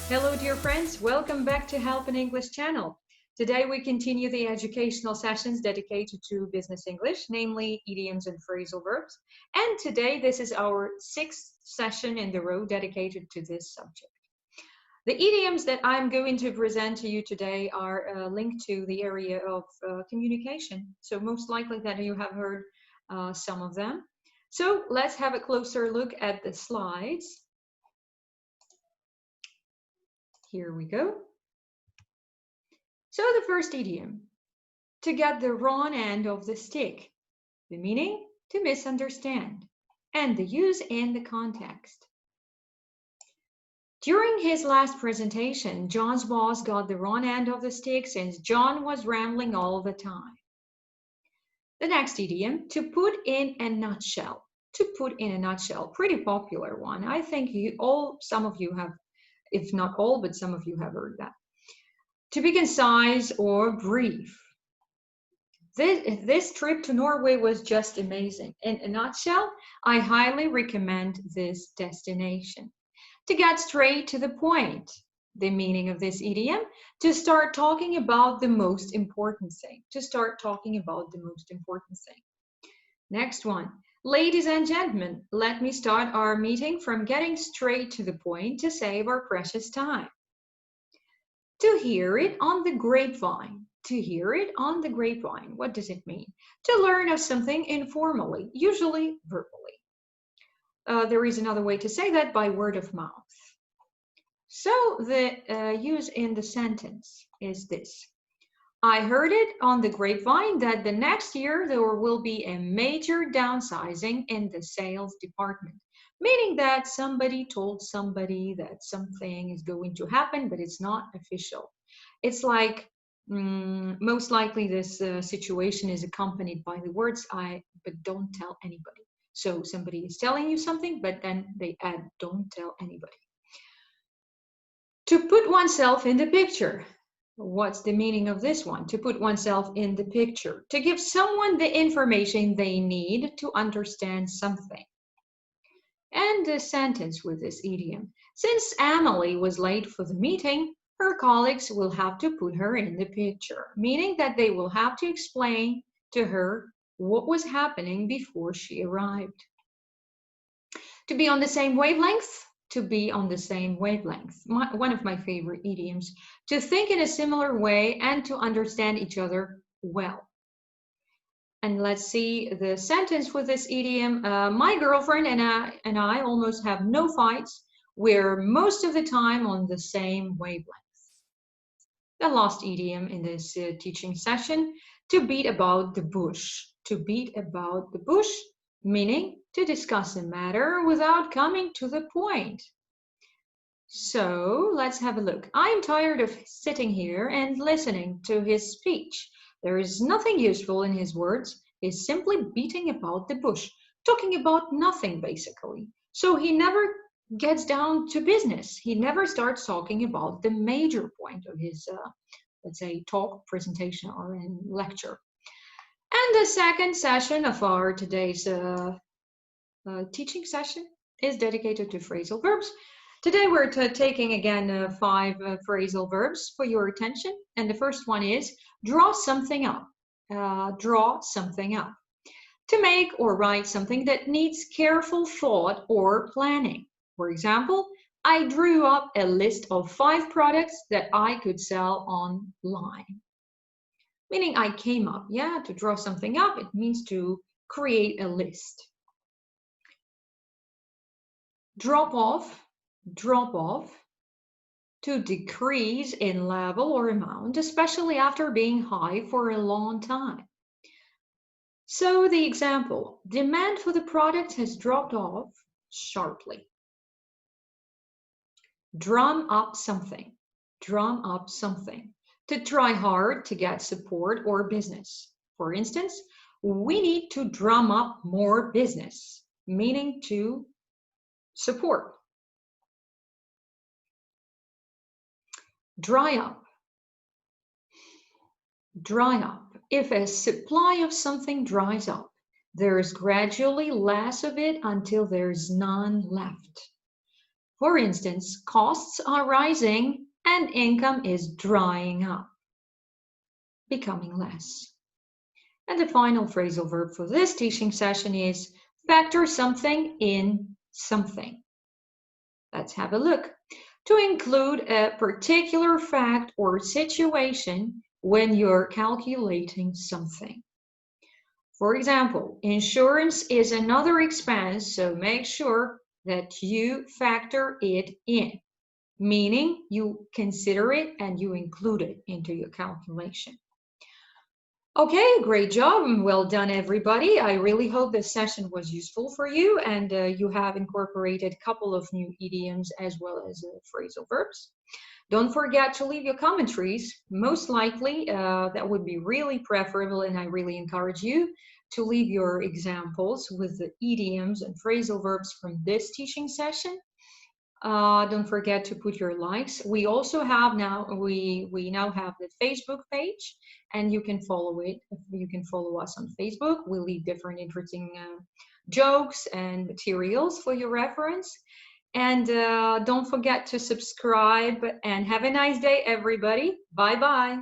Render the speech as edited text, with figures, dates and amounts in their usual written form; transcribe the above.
Hello, dear friends. Welcome back to Help in English channel. Today we continue the educational sessions dedicated to business English, namely idioms and phrasal verbs. And today this is our 6th session in the row dedicated to this subject. The idioms that I'm going to present to you today are linked to the area of communication. So most likely that you have heard some of them. So let's have a closer look at the slides. Here we go. So the first idiom, to get the wrong end of the stick. The meaning, to misunderstand. And the use in the context. During his last presentation, John's boss got the wrong end of the stick since John was rambling all the time. The next idiom, to put in a nutshell. To put in a nutshell, pretty popular one. I think some of you have, if not all, but some of you have heard that. To be concise or brief. This trip to Norway was just amazing. In a nutshell, I highly recommend this destination. To get straight to the point, the meaning of this idiom, to start talking about the most important thing. To start talking about the most important thing. Next one. Ladies and gentlemen, let me start our meeting from getting straight to the point to save our precious time. To hear it on the grapevine. To hear it on the grapevine. What does it mean? To learn of something informally, usually verbally. There is another way to say that, by word of mouth. So the use in the sentence is this. I heard it on the grapevine that the next year there will be a major downsizing in the sales department. Meaning that somebody told somebody that something is going to happen, but it's not official. It's like, most likely this situation is accompanied by the words, but don't tell anybody. So somebody is telling you something, but then they add, don't tell anybody. To put oneself in the picture. What's the meaning of this one? To put oneself in the picture. To give someone the information they need to understand something. And a sentence with this idiom. Since Emily was late for the meeting, her colleagues will have to put her in the picture, meaning that they will have to explain to her what was happening before she arrived. To be on the same wavelength, to be on the same wavelength. One of my favorite idioms. To think in a similar way and to understand each other well. And let's see the sentence with this idiom. My girlfriend and I almost have no fights. We're most of the time on the same wavelength. The last idiom in this teaching session, to beat about the bush. To beat about the bush, meaning to discuss a matter without coming to the point. So let's have a look. I'm tired of sitting here and listening to his speech. There is nothing useful in his words. He's simply beating about the bush, talking about nothing basically. So he never gets down to business. He never starts talking about the major point of his, let's say, talk, presentation, or in lecture. And the second session of our today's teaching session is dedicated to phrasal verbs. Today we're taking again 5 phrasal verbs for your attention. And the first one is draw something up. Draw something up. To make or write something that needs careful thought or planning. For example, I drew up a list of 5 products that I could sell online. Meaning I came up, yeah, to draw something up, it means to create a list. Drop off, to decrease in level or amount, especially after being high for a long time. So the example, demand for the product has dropped off sharply. Drum up something, to try hard to get support or business. For instance, we need to drum up more business, meaning to support. Dry up. If a supply of something dries up, there is gradually less of it until there's none left. For instance, costs are rising and income is drying up, becoming less. And the final phrasal verb for this teaching session is factor something in something. Let's have a look. To include a particular fact or situation when you're calculating something. For example, insurance is another expense, so make sure that you factor it in, meaning you consider it and you include it into your calculation. Okay, great job and well done, everybody. I really hope this session was useful for you and you have incorporated a couple of new idioms as well as phrasal verbs. Don't forget to leave your commentaries. Most likely, that would be really preferable, and I really encourage you to leave your examples with the idioms and phrasal verbs from this teaching session. Don't forget to put your likes. We also have now, we now have the Facebook page, and you can follow it. You can follow us on Facebook. We leave different interesting jokes and materials for your reference. And don't forget to subscribe and have a nice day, everybody. Bye-bye.